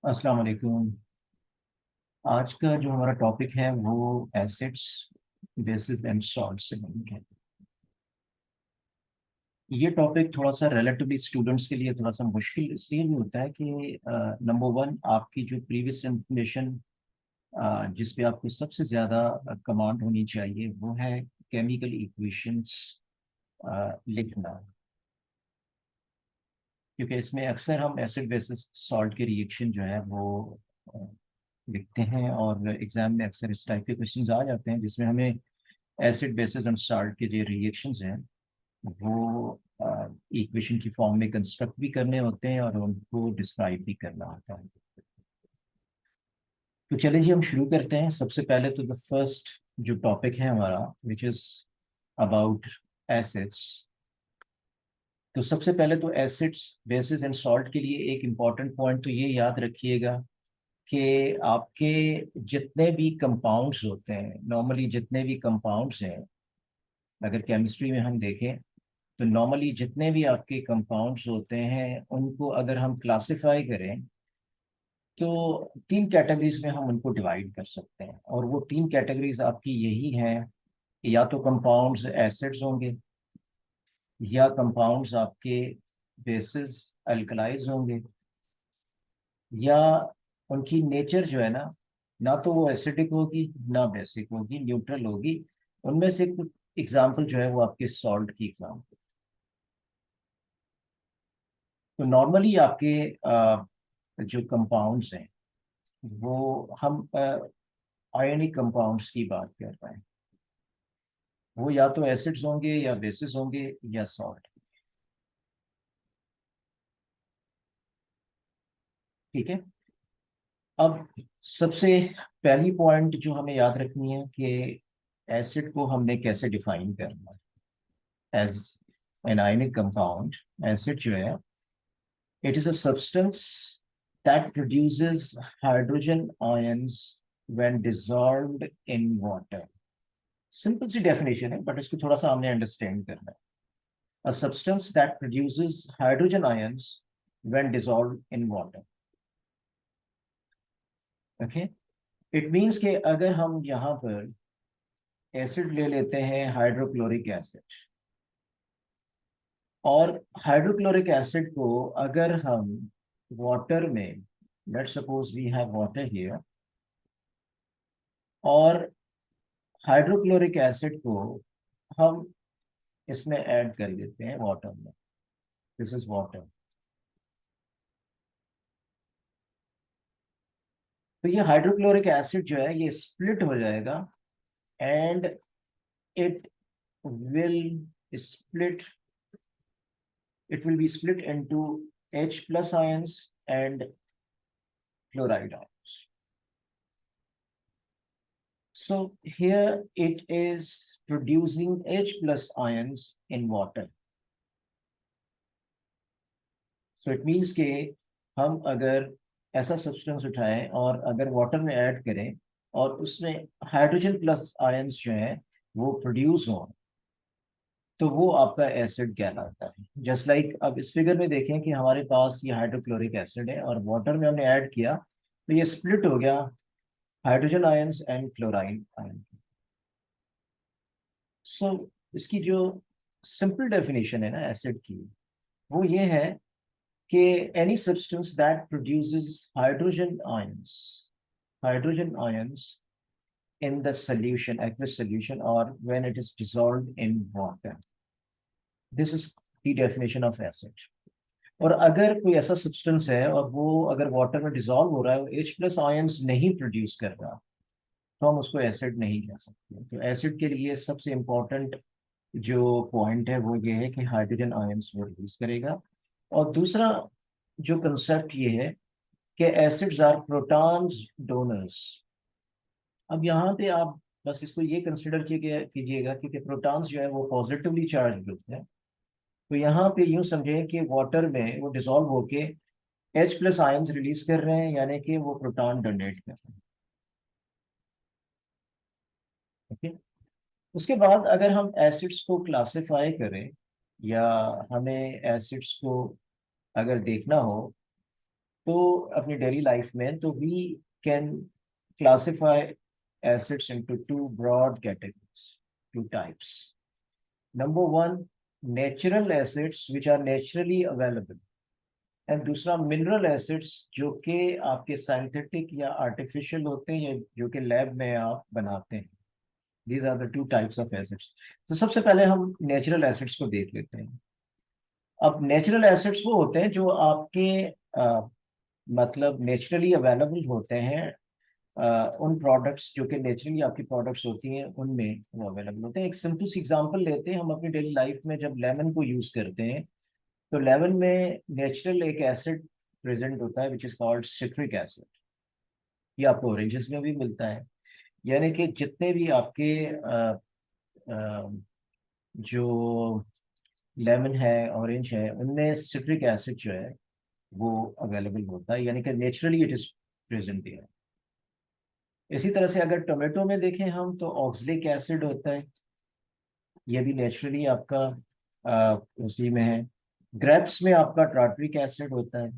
अस्सलाम वालेकुम। आज का जो हमारा टॉपिक है वो एसिड्स, बेसिस एंड सॉल्ट से लिंक है। ये टॉपिक थोड़ा सा रिलेटिवली स्टूडेंट्स के लिए थोड़ा सा मुश्किल इसलिए भी होता है कि नंबर वन, आपकी जो प्रीवियस इंफॉर्मेशन जिस पे आपको सबसे ज़्यादा कमांड होनी चाहिए वो है केमिकल इक्वेशंस लिखना। क्योंकि इसमें अक्सर हम एसिड बेसिस सॉल्ट के रिएक्शन जो है वो अ, लिखते हैं, और एग्जाम में अक्सर इस टाइप के क्वेश्चंस आ जाते हैं जिसमें हमें एसिड बेसिस एंड सॉल्ट के जो रिएक्शंस हैं वो इक्वेशन की फॉर्म में कंस्ट्रक्ट भी करने होते हैं और उनको डिस्क्राइब भी करना होता है। तो चलिए जी, हम शुरू करते हैं। सबसे पहले तो द फर्स्ट जो टॉपिक है हमारा, विच इज अबाउट एसिड्स। तो सबसे पहले तो एसिड्स, बेसिस एंड सॉल्ट के लिए एक इम्पॉर्टेंट पॉइंट तो ये याद रखिएगा कि आपके जितने भी कंपाउंड्स होते हैं, नॉर्मली जितने भी कंपाउंड्स हैं, अगर केमिस्ट्री में हम देखें तो नॉर्मली जितने भी आपके कंपाउंड्स होते हैं उनको अगर हम क्लासिफाई करें तो तीन कैटेगरीज में हम उनको डिवाइड कर सकते हैं। और वो तीन कैटेगरीज आपकी यही हैं कि या तो कंपाउंड्स एसिड्स होंगे, या कंपाउंड्स आपके बेसिस अल्कलाइज होंगे, या उनकी नेचर जो है ना, ना तो वो एसिडिक होगी ना बेसिक होगी, न्यूट्रल होगी। उनमें से कुछ एग्जाम्पल जो है वो आपके सॉल्ट की एग्जाम्पल। तो नॉर्मली आपके जो कंपाउंड्स हैं वो हम आयनिक कंपाउंड्स की बात कर रहे हैं। वो या तो एसिड्स होंगे या बेसिस होंगे या सॉल्ट। ठीक है। अब सबसे पहली पॉइंट जो हमें याद रखनी है कि एसिड को हमने कैसे डिफाइन करना है as an ionic compound. Acid जो है, it is a substance that produces hydrogen ions when dissolved in water. Simple सी डेफिनेशन है, बट इसको थोड़ा सा हमने अंडरस्टैंड करना है। A substance that produces hydrogen ions when dissolved in water. Okay? It means कि अगर हम यहाँ पर एसिड ले लेते हैं, हाइड्रोक्लोरिक एसिड, और हाइड्रोक्लोरिक एसिड को अगर हम वाटर में, let's suppose we have water here, और हाइड्रोक्लोरिक एसिड को हम इसमें ऐड कर देते हैं वाटर में। This is water. तो ये हाइड्रोक्लोरिक एसिड जो है ये स्प्लिट हो जाएगा, and it will split it will be split into H plus ions and chloride ions. So here it is producing H plus ions in water. So it means कि हम अगर ऐसा substance उठाएं और अगर वाटर में ऐड करें और उसमें हाइड्रोजन प्लस आयंस जो है वो प्रोड्यूस हो, तो वो आपका एसिड कहलाता है। जस्ट लाइक अब इस फिगर में देखें कि हमारे पास ये हाइड्रोक्लोरिक एसिड है और वाटर में हमने ऐड किया तो ये स्प्लिट हो गया hydrogen ions and chloride ion. So इसकी जो सिंपल डेफिनेशन है ना एसिड की, वो ये है कि any substance that produces hydrogen ions in the solution, aqueous solution, or when it is dissolved in water. This is the definition of acid. और अगर कोई ऐसा सब्सटेंस है और वो अगर वाटर में डिसॉल्व हो रहा है, वो H प्लस आयंस नहीं प्रोड्यूस कर रहा, तो हम उसको एसिड नहीं कह सकते। तो एसिड के लिए सबसे इम्पोर्टेंट जो पॉइंट है वो ये है कि हाइड्रोजन आयंस वो रिलीज करेगा। और दूसरा जो कंसेप्ट ये है कि एसिड्स आर प्रोटॉन्स डोनर्स। अब यहाँ पे आप बस इसको ये कंसिडर कीजिएगा क्योंकि प्रोटॉन्स जो है वो पॉजिटिवली चार्ज होते हैं। तो यहाँ पे यूं समझें कि वाटर में वो डिसॉल्व होके H प्लस आयंस रिलीज कर रहे हैं, यानी कि वो प्रोटॉन डोनेट कर रहे हैं। ओके। उसके बाद अगर हम एसिड्स को क्लासिफाई करें, या हमें एसिड्स को अगर देखना हो, तो अपनी डेली लाइफ में, तो we can classify acids into two broad categories, two types. Number one, natural acids which are naturally available, and दूसरा मिनरल एसिड्स जो कि आपके साइंथेटिक या आर्टिफिशियल होते हैं, या जो कि लैब में आप बनाते हैं. These are the two types of acids. तो सबसे पहले हम नेचुरल एसिड्स को देख लेते हैं. अब नेचुरल एसिड्स वो होते हैं जो आपके मतलब नेचुरली अवेलेबल होते हैं. उन प्रोडक्ट्स जो कि नेचुरली आपकी प्रोडक्ट्स होती हैं उनमें वो अवेलेबल होते हैं. एक सिंपल सी एग्जांपल लेते हैं. हम अपनी डेली लाइफ में जब लेमन को यूज करते हैं, तो लेमन में नेचुरल एक एसिड प्रेजेंट होता है which is called citric acid. ये आपको ऑरेंजेस में भी मिलता है. यानी कि जितने भी आपके जो लेमन है, ऑरेंज है, उनमें सिट्रिक एसिड जो है वो अवेलेबल होता है, यानी कि naturally it is present there. इसी तरह से अगर टोमेटो में देखें हम, तो ऑक्सलिक एसिड होता है. ये भी नेचुरली आपका उसी में है. ग्रेप्स में आपका टार्टरिक एसिड होता है.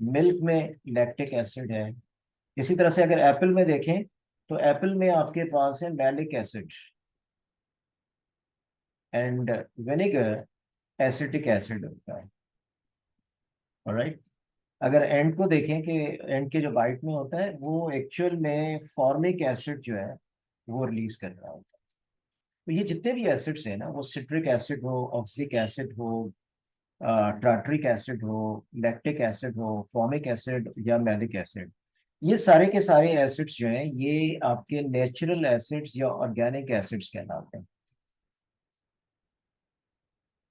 मिल्क में लैक्टिक एसिड है. इसी तरह से अगर एप्पल में देखें, तो एप्पल में आपके पास है malic acid, and vinegar acetic acid होता है. ऑलराइट. अगर एंड को देखें कि एंड के जो बाइट में होता है, वो एक्चुअल में फॉर्मिक एसिड जो है वो रिलीज कर रहा होता है. तो ये जितने भी एसिड्स हैं ना, वो सिट्रिक एसिड हो, ऑक्सलिक एसिड हो, टार्टरिक एसिड हो, लैक्टिक एसिड हो, फॉर्मिक एसिड या मैलिक एसिड, ये सारे के सारे एसिड्स जो हैं ये आपके नेचुरल एसिड्स या ऑर्गेनिक एसिड्स कहलाते हैं.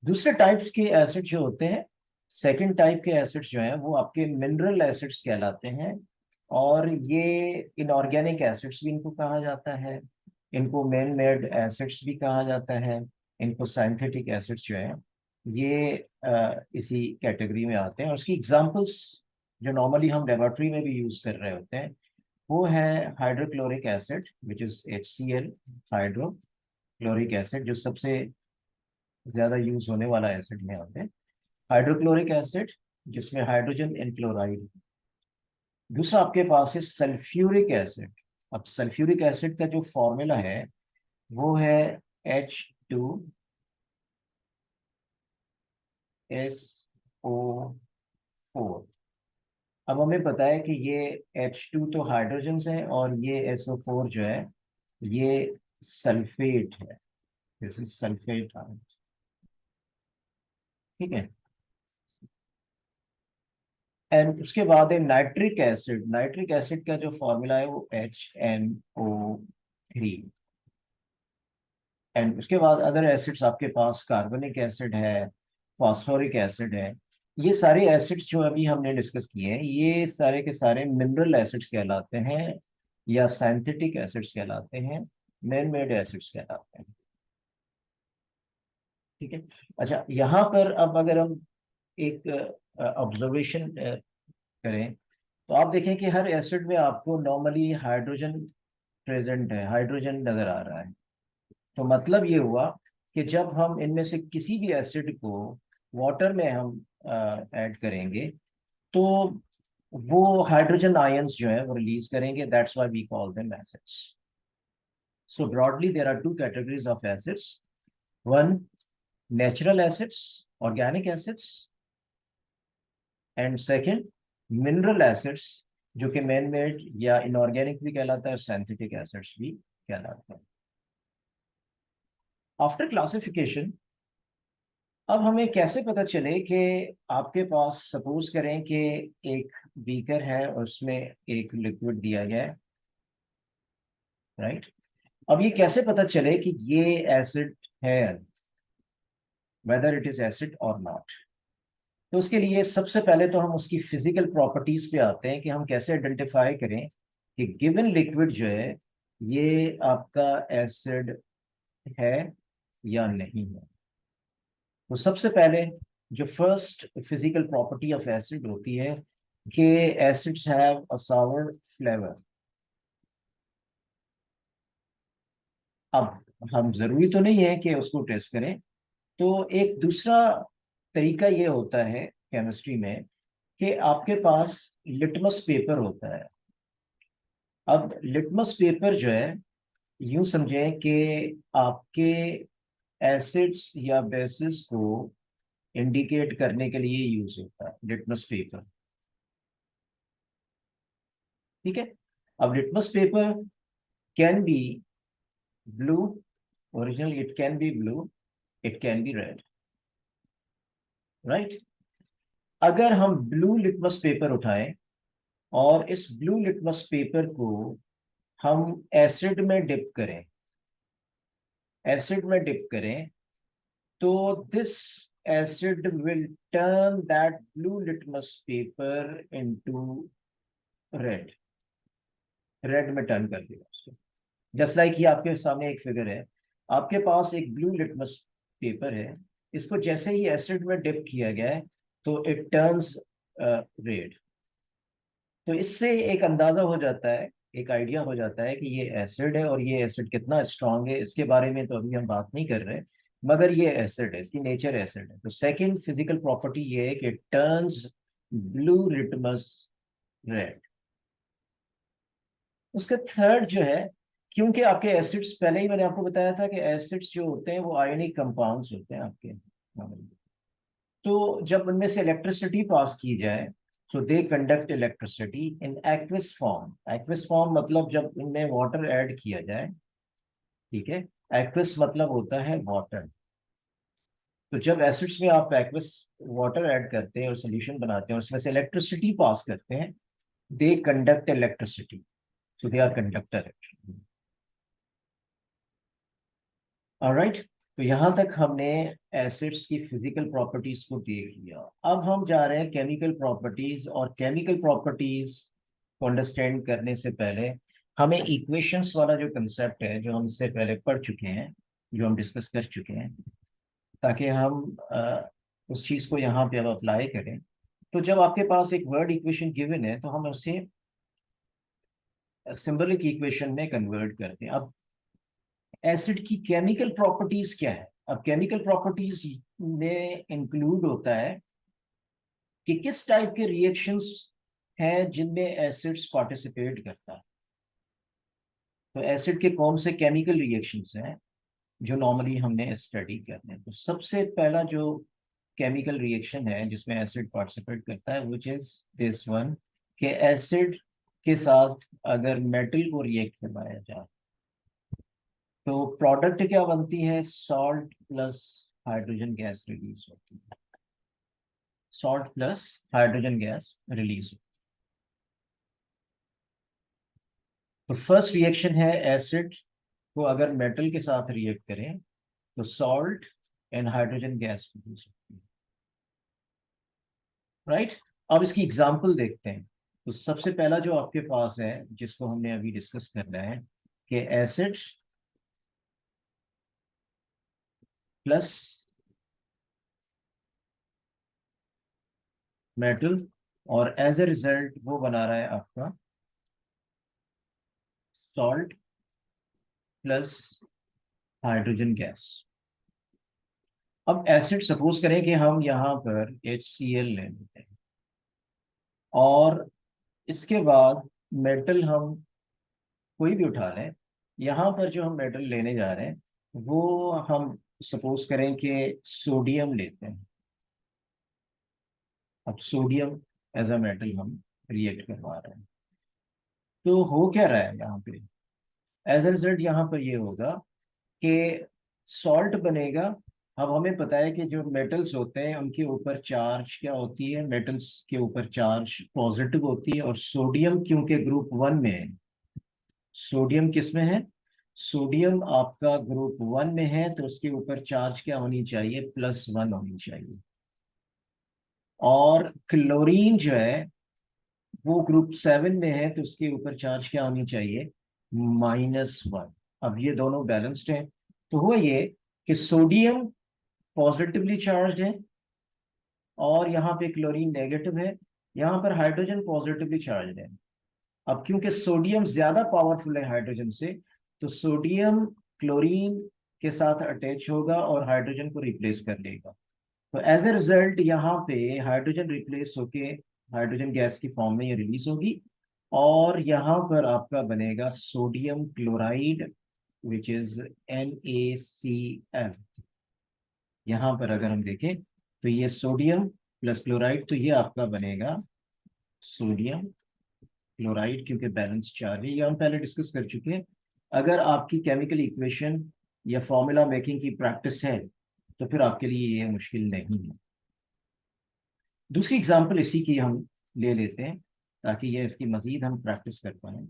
दूसरे टाइप्स के एसिड जो होते हैं, सेकंड टाइप के एसिड्स जो हैं वो आपके मिनरल एसिड्स कहलाते हैं. और ये इनऑर्गेनिक एसिड्स भी इनको कहा जाता है. इनको मैन मेड एसिड्स भी कहा जाता है. इनको साइंथेटिक एसिड्स जो है ये इसी कैटेगरी में आते हैं. और उसकी एग्जांपल्स जो नॉर्मली हम लेबोरेटरी में भी यूज कर रहे होते हैं, वो है hydrochloric acid which is HCl, hydrochloric acid, जो सबसे ज्यादा यूज होने वाला एसिड में आते हैं. हाइड्रोक्लोरिक एसिड जिसमें हाइड्रोजन एंड क्लोराइड. दूसरा आपके पास है सल्फ्यूरिक एसिड. अब सल्फ्यूरिक एसिड का जो फॉर्मूला है वो है H2SO4. अब हमें पता है कि ये H2 तो हाइड्रोजन है, और ये SO4 जो है ये सल्फेट है. This is sulphate. ठीक है. एंड उसके बाद है नाइट्रिक एसिड. नाइट्रिक एसिड का जो फॉर्मूला है वो HNO3. एंड उसके बाद अदर एसिड्स आपके पास कार्बनिक एसिड है, फास्फोरिक एसिड है. ये सारे एसिड्स जो अभी हमने डिस्कस किए हैं, ये सारे के सारे मिनरल एसिड्स कहलाते हैं, या सिंथेटिक एसिड्स कहलाते हैं, मैन मेड एसिड्स कहलाते हैं. ठीक है. अच्छा, यहाँ पर अब अगर हम एक ऑब्जर्वेशन करें, तो आप देखें कि हर एसिड में आपको नॉर्मली हाइड्रोजन प्रेजेंट है, हाइड्रोजन नजर आ रहा है. तो मतलब ये हुआ कि जब हम इनमें से किसी भी एसिड को वाटर में हम ऐड करेंगे, तो वो हाइड्रोजन आयंस जो है वो रिलीज करेंगे. That's why we call them acids. So broadly there are two categories of acids. One, natural acids, organic acids, and second, mineral acids, जो कि मैन मेड या इनऑर्गेनिक भी कहलाता है, और सिंथेटिक एसिड्स भी कहलाते हैं. आफ्टर क्लासिफिकेशन, अब हमें कैसे पता चले कि आपके पास, सपोज करें कि एक बीकर है और उसमें एक लिक्विड दिया गया है, राइट. अब ये कैसे पता चले कि ये एसिड है, वेदर इट इज एसिड और नॉट. तो उसके लिए सबसे पहले तो हम उसकी फिजिकल प्रॉपर्टीज पे आते हैं कि हम कैसे आइडेंटिफाई करें कि गिवन लिक्विड जो है ये आपका एसिड है या नहीं है. तो सबसे पहले जो first physical property of acid होती है कि acids have a sour flavour. अब हम जरूरी तो नहीं है कि उसको टेस्ट करें. तो एक दूसरा तरीका ये होता है केमिस्ट्री में कि आपके पास लिटमस पेपर होता है। अब लिटमस पेपर जो है, यूं समझें कि आपके एसिड्स या बेसिस को इंडिकेट करने के लिए यूज होता है लिटमस पेपर। ठीक है। अब litmus paper can be blue, original it can be blue, it can be red, right. अगर हम ब्लू लिटमस पेपर उठाएं और इस ब्लू लिटमस पेपर को हम एसिड में डिप करें, एसिड में डिप करें, तो this acid will turn that blue litmus paper into red, red में टर्न कर देगा उसको। जस्ट लाइक ये आपके सामने एक फिगर है, आपके पास एक ब्लू लिटमस पेपर है, इसको जैसे ही एसिड में डिप किया गया है तो इट टर्न्स रेड। तो इससे एक अंदाजा हो जाता है, एक आइडिया हो जाता है कि ये एसिड है, और ये एसिड कितना स्ट्रांग है इसके बारे में तो अभी हम बात नहीं कर रहे, मगर ये एसिड है, इसकी नेचर एसिड है। तो सेकंड फिजिकल प्रॉपर्टी ये है कि टर्न्स ब्लू लिटमस रेड। उसका थर्ड जो है, क्योंकि आपके एसिड्स, पहले ही मैंने आपको बताया था कि एसिड्स जो होते हैं वो आयोनिक कंपाउंड्स होते हैं आपके, तो जब उनमें से इलेक्ट्रिसिटी पास की जाए so they conduct electricity in aqueous form. Aqueous form मतलब जब इनमें वाटर ऐड किया जाए, ठीक है। एक्विस मतलब होता है वाटर। तो जब एसिड्स में आप एक्विस वाटर ऐड करते हैं और सोल्यूशन बनाते हैं और उसमें से इलेक्ट्रिसिटी पास करते हैं, they conduct electricity, so they are conductor actually. Alright. तो यहां तक हमने एसिड्स की फिजिकल प्रॉपर्टीज को देख लिया। अब हम जा रहे हैं केमिकल प्रॉपर्टीज, और केमिकल प्रॉपर्टीज को अंडरस्टैंड करने से पहले हमें इक्वेशंस वाला जो कंसेप्ट है, जो हम इससे पहले पढ़ चुके हैं, जो हम डिस्कस कर चुके हैं, ताकि हम उस चीज को यहाँ पे अब अप्लाई करें। तो जब आपके पास एक वर्ड इक्वेशन गिवन है तो हम उसे सिंबलिक इक्वेशन में कन्वर्ट करते हैं। अब एसिड की केमिकल प्रॉपर्टीज क्या है? अब केमिकल प्रॉपर्टीज में इंक्लूड होता है कि किस टाइप के रिएक्शंस हैं जिनमें एसिड्स पार्टिसिपेट करता है। तो एसिड के कौन से केमिकल रिएक्शंस हैं जो नॉर्मली हमने स्टडी करते हैं। तो सबसे पहला जो केमिकल रिएक्शन है जिसमें एसिड पार्टिसिपेट करता है, विच इज दिस वन, कि एसिड के साथ अगर मेटल को रिएक्ट करवाया जाए तो प्रोडक्ट क्या बनती है? Salt plus hydrogen gas release होती है। Salt plus hydrogen gas release. तो फर्स्ट रिएक्शन है, एसिड को अगर मेटल के साथ रिएक्ट करें तो salt and hydrogen gas release होती है, राइट। अब इसकी एग्जांपल देखते हैं। तो सबसे पहला जो आपके पास है जिसको हमने अभी डिस्कस करना है, कि एसिड प्लस मेटल, और एज ए रिजल्ट वो बना रहा है आपका सॉल्ट प्लस हाइड्रोजन गैस। अब एसिड सपोज करें कि हम यहाँ पर HCl ले लेते हैं, और इसके बाद मेटल हम कोई भी उठा लें। यहाँ पर जो हम मेटल लेने जा रहे हैं वो हम सपोज करें कि सोडियम लेते हैं। अब सोडियम एज अ मेटल हम रिएक्ट करवा रहे हैं, तो हो क्या रहा है यहाँ पे? एज अ रिजल्ट यहाँ पर ये होगा कि सॉल्ट बनेगा। अब हमें पता है कि जो मेटल्स होते हैं उनके ऊपर चार्ज क्या होती है? मेटल्स के ऊपर चार्ज पॉजिटिव होती है, और सोडियम क्योंकि ग्रुप वन में है, सोडियम किस में है? सोडियम आपका ग्रुप वन में है, तो उसके ऊपर चार्ज क्या होनी चाहिए? +1 होनी चाहिए। और क्लोरीन जो है वो ग्रुप 7 में है, तो उसके ऊपर चार्ज क्या होनी चाहिए? -1। अब ये दोनों बैलेंस्ड हैं। तो हुआ ये कि सोडियम पॉजिटिवली चार्ज है, और यहाँ पे क्लोरीन नेगेटिव है। यहाँ पर हाइड्रोजन पॉजिटिवली चार्ज है। अब क्योंकि सोडियम ज्यादा पावरफुल है हाइड्रोजन से, तो सोडियम क्लोरीन के साथ अटैच होगा और हाइड्रोजन को रिप्लेस कर लेगा। तो एज ए रिजल्ट यहाँ पे हाइड्रोजन रिप्लेस होके हाइड्रोजन गैस की फॉर्म में ये रिलीज होगी, और यहाँ पर आपका बनेगा sodium chloride which is NaCl। यहाँ पर अगर हम देखें तो ये सोडियम प्लस क्लोराइड, तो ये आपका बनेगा सोडियम क्लोराइड, क्योंकि बैलेंस चार्ज है, ये हम पहले डिस्कस कर चुके हैं। अगर आपकी केमिकल इक्वेशन या फॉर्मूला मेकिंग की प्रैक्टिस है तो फिर आपके लिए ये मुश्किल नहीं है। दूसरी एग्जांपल इसी की हम ले लेते हैं ताकि ये इसकी मजीद हम प्रैक्टिस कर पाए।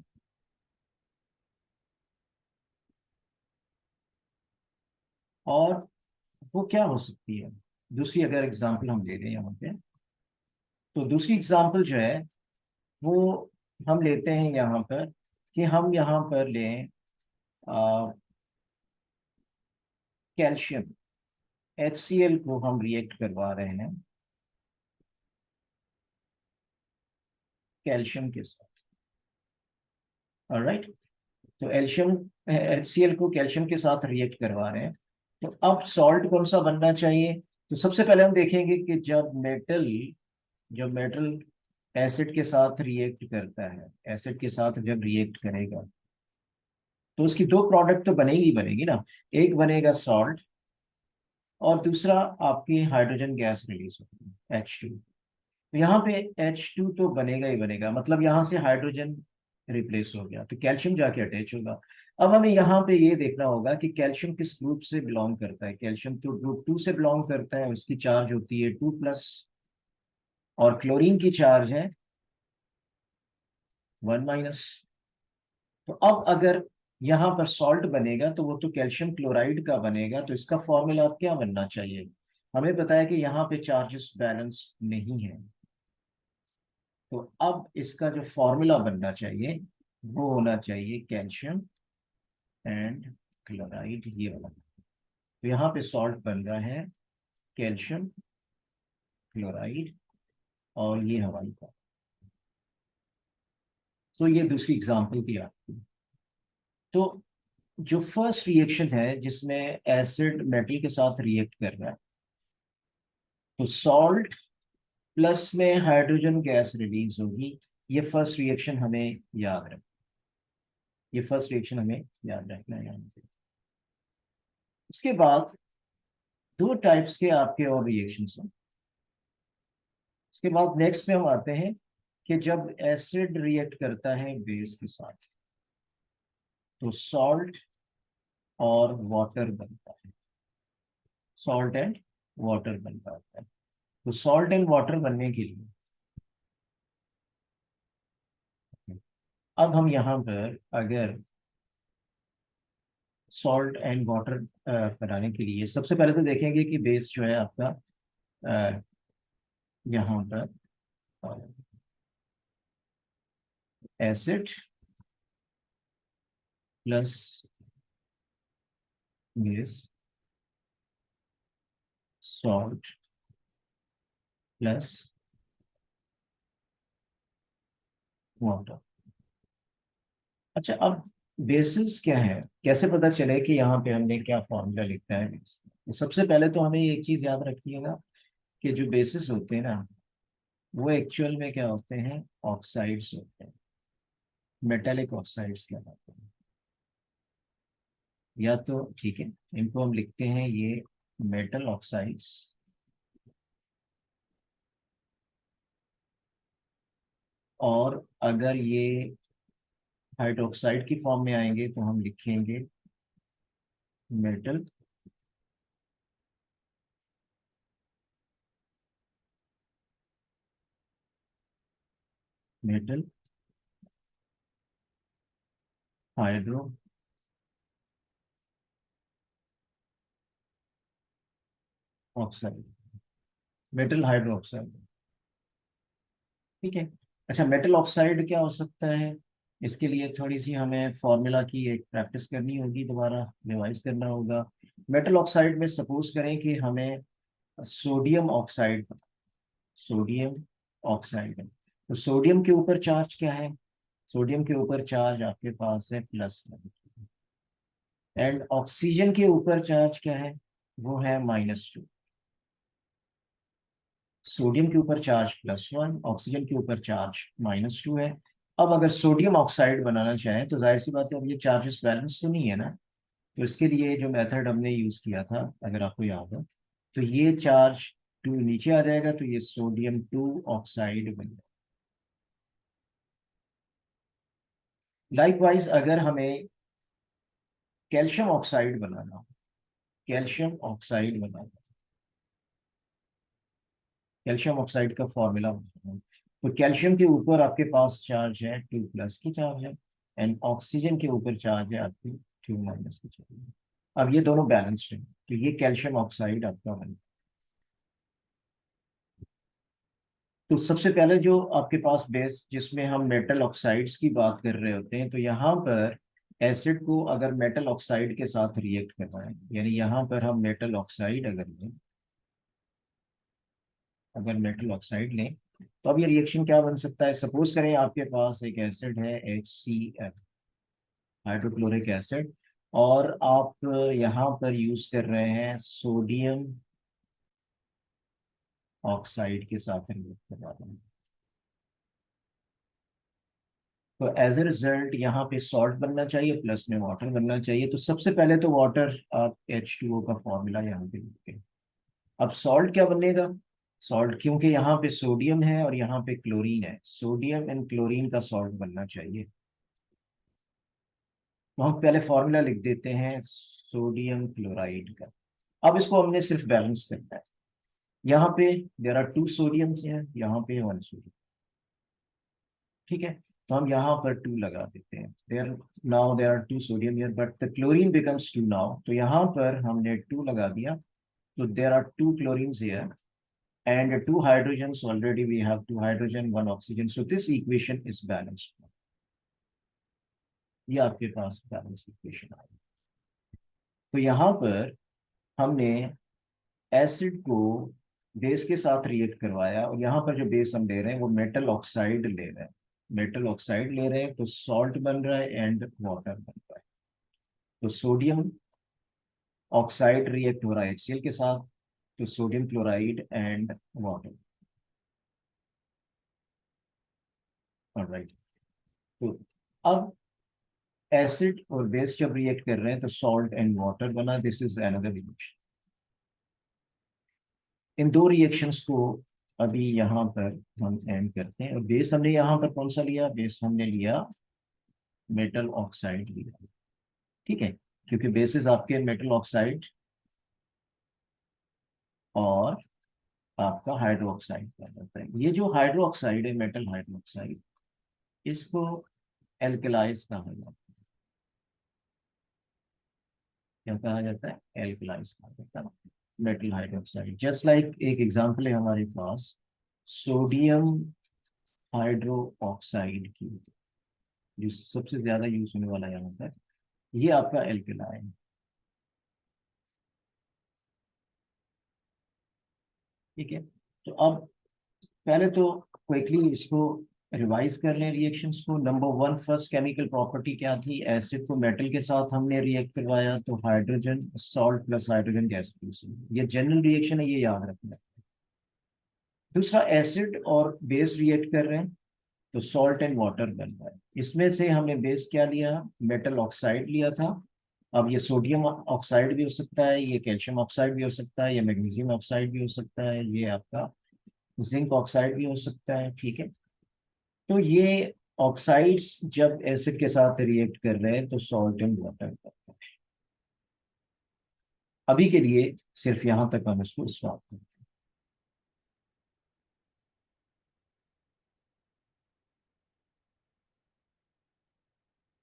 और वो क्या हो सकती है, दूसरी अगर एग्जांपल हम ले लें यहाँ पे, तो दूसरी एग्जांपल जो है वो हम लेते हैं यहाँ पर, कि हम यहाँ पर लें कैल्शियम HCl को हम रिएक्ट करवा रहे हैं कैल्शियम के साथ। ऑलराइट, तो एल्शियम HCl को कैल्शियम के साथ रिएक्ट करवा रहे हैं। तो अब सॉल्ट कौन सा बनना चाहिए? तो सबसे पहले हम देखेंगे कि जब मेटल एसिड के साथ रिएक्ट करता है, एसिड के साथ जब रिएक्ट करेगा तो उसकी दो प्रोडक्ट तो बनेगी ही बनेगी ना। एक बनेगा सॉल्ट और दूसरा आपकी हाइड्रोजन गैस रिलीज होगी H2। तो यहाँ पे H2 तो बनेगा ही बनेगा, मतलब यहाँ से हाइड्रोजन रिप्लेस हो गया तो कैल्शियम जाके अटैच होगा। अब हमें यहाँ पे ये देखना होगा कि कैल्शियम किस ग्रुप से बिलोंग करता है। कैल्शियम तो ग्रुप 2 से बिलोंग करता है, उसकी चार्ज होती है 2+, और क्लोरीन की चार्ज है 1-। तो अब अगर यहाँ पर सॉल्ट बनेगा तो वो तो कैल्शियम क्लोराइड का बनेगा, तो इसका फॉर्मूला अब क्या बनना चाहिए? हमें पता है कि यहाँ पे चार्जेस बैलेंस नहीं है, तो अब इसका जो फॉर्मूला बनना चाहिए वो होना चाहिए कैल्शियम एंड क्लोराइड, ये वाला। तो यहाँ पे सॉल्ट बन रहा है कैल्शियम क्लोराइड, और ये हमारी का। तो ये दूसरी एग्जांपल की आपकी। तो जो फर्स्ट रिएक्शन है जिसमें एसिड मेटल के साथ रिएक्ट कर रहा है, तो सॉल्ट प्लस में हाइड्रोजन गैस रिलीज होगी। ये फर्स्ट रिएक्शन हमें याद रख ये फर्स्ट रिएक्शन हमें याद रखना है यहाँ पे। उसके बाद दो टाइप्स के आपके और रिएक्शंस हैं। उसके बाद नेक्स्ट में हम आते हैं कि जब एसिड रिएक्ट करता है बेस के साथ तो सॉल्ट और वाटर बनता है, सॉल्ट एंड वाटर बन पाता है। तो सॉल्ट एंड वाटर बनने के लिए अब हम यहाँ पर अगर सॉल्ट एंड वाटर बनाने के लिए सबसे पहले तो देखेंगे कि बेस जो है आपका यहाँ पर acid plus base salt plus water. अच्छा, अब बेसिस क्या है, कैसे पता चले कि यहाँ पे हमने क्या फॉर्मूला लिखना है? तो सबसे पहले तो हमें एक चीज याद रखिएगा कि जो बेसिस होते हैं ना वो एक्चुअल में क्या होते हैं, ऑक्साइड्स होते हैं, मेटेलिक ऑक्साइड्स कहलाते हैं। या तो ठीक है, इनको हम लिखते हैं ये मेटल ऑक्साइड्स, और अगर ये हाइड्रोक्साइड की फॉर्म में आएंगे तो हम लिखेंगे metal metal hydro oxide, metal hydro oxide. ठीक है। अच्छा, मेटल ऑक्साइड क्या हो सकता है? इसके लिए थोड़ी सी हमें फॉर्मूला की एक प्रैक्टिस करनी होगी, दोबारा रिवाइज करना होगा। मेटल ऑक्साइड में सपोज करें कि हमें सोडियम ऑक्साइड, सोडियम ऑक्साइड है, तो सोडियम के ऊपर चार्ज क्या है? सोडियम के ऊपर चार्ज आपके पास है +1, एंड ऑक्सीजन के ऊपर चार्ज क्या है? वो है -2। सोडियम के ऊपर चार्ज +1, ऑक्सीजन के ऊपर चार्ज -2 है। अब अगर सोडियम ऑक्साइड बनाना चाहें तो जाहिर सी बात है, अब ये चार्जेस बैलेंस तो नहीं है ना। तो इसके लिए जो मेथड हमने यूज किया था, अगर आपको याद हो, तो ये चार्ज 2 नीचे आ जाएगा, तो ये सोडियम 2 ऑक्साइड बन जाएगा। लाइकवाइज अगर हमें कैल्शियम ऑक्साइड बनाना हो, कैल्शियम ऑक्साइड बनाना, कैल्शियम ऑक्साइड का फॉर्मूला बताना है। तो कैल्शियम के ऊपर आपके पास चार्ज है 2+ की चार्ज है, एंड ऑक्सीजन के ऊपर चार्ज है आपकी 2- की चार्ज है। अब ये दोनों बैलेंस्ड है, तो ये कैल्शियम ऑक्साइड आपका बन। तो सबसे पहले जो आपके पास बेस जिसमें हम मेटल ऑक्साइड्स की बात कर रहे होते हैं, तो यहाँ पर एसिड को अगर मेटल ऑक्साइड के साथ रिएक्ट करना है, यानी यहाँ पर हम मेटल ऑक्साइड अगर लें, अगर मेटल ऑक्साइड लें, तो अब ये रिएक्शन क्या बन सकता है। सपोज करें आपके पास एक एसिड है HCl, हाइड्रोक्लोरिक एसिड, और आप यहाँ पर यूज कर रहे हैं सोडियम ऑक्साइड के साथ रिएक्ट करवा रहे हैं। तो एज ए रिजल्ट यहाँ पे सॉल्ट बनना चाहिए, प्लस में वाटर बनना चाहिए। तो सबसे पहले तो वाटर, आप H2O का फॉर्मूला यहाँ पे लिखते। अब सॉल्ट क्या बनेगा। सॉल्ट, क्योंकि यहाँ पे सोडियम है और यहाँ पे क्लोरीन है, सोडियम एंड क्लोरीन का सॉल्ट बनना चाहिए। तो हम पहले फॉर्मूला लिख देते हैं सोडियम क्लोराइड का। अब इसको हमने सिर्फ बैलेंस करना है। यहाँ पे देर आर 2 सोडियम्स हैं, यहाँ पे 1 सोडियम, ठीक है। तो हम यहाँ पर 2 लगा देते हैं। There are 2 sodium here, but the chlorine becomes 2 now, तो यहाँ पर हमने 2 लगा दिया। तो there are 2 chlorines here and 2 hydrogens. Already we have 2 hydrogen, 1 oxygen, so this equation is balanced. ये आपके पास बैलेंस इक्वेशन आई। तो यहाँ पर हमने एसिड को बेस के साथ रिएक्ट करवाया, और यहाँ पर जो बेस हम ले रहे हैं वो मेटल ऑक्साइड ले रहे हैं। मेटल ऑक्साइड ले रहे हैं, तो सॉल्ट बन रहा है एंड वाटर बन रहा है। तो सोडियम ऑक्साइड रिएक्ट हो रहा है HCl के साथ, तो sodium chloride and water. Alright. तो अब एसिड और बेस जब रिएक्ट कर रहे हैं तो सॉल्ट एंड वाटर बना, दिस इज अनदर रिएक्शन। इन दो रिएक्शंस को अभी यहाँ पर हम एंड करते हैं। और बेस हमने यहाँ पर कौन सा लिया, बेस हमने लिया मेटल ऑक्साइड लिया, ठीक है, क्योंकि बेसिस आपके मेटल ऑक्साइड और आपका हाइड्रो ऑक्साइड का होता है। ये जो हाइड्रो ऑक्साइड है, मेटल हाइड्रो ऑक्साइड, इसको एल्कलाइज कहा जाता है। क्या कहा जाता है, एल्कलाइज कहा जाता है मेटल हाइड्रोक्साइड। जस्ट लाइक एक एग्जांपल है हमारे पास सोडियम हाइड्रो ऑक्साइड की, जो सबसे ज्यादा यूज होने वाला यहाँ पर, ये आपका एल्कलाई है, ठीक है। तो अब पहले तो क्विकली इसको रिवाइज कर लें रिएक्शंस को। नंबर 1, फर्स्ट केमिकल प्रॉपर्टी क्या थी, एसिड को मेटल के साथ हमने रिएक्ट करवाया, तो hydrogen salt plus hydrogen gas, ये जनरल रिएक्शन है, ये याद रखना है। दूसरा, एसिड और बेस रिएक्ट कर रहे हैं, तो सॉल्ट एंड वाटर बन रहा है। इसमें से हमने बेस क्या लिया, मेटल ऑक्साइड लिया था। अब ये सोडियम ऑक्साइड भी हो सकता है, ये कैल्शियम ऑक्साइड भी हो सकता है, ये मैग्नीशियम ऑक्साइड भी हो सकता है, ये आपका जिंक ऑक्साइड भी हो सकता है, ठीक है। तो ये ऑक्साइड्स जब एसिड के साथ रिएक्ट कर रहे हैं तो सॉल्ट एंड वाटर करते हैं। अभी के लिए सिर्फ यहाँ तक हम इसको स्टॉप करें।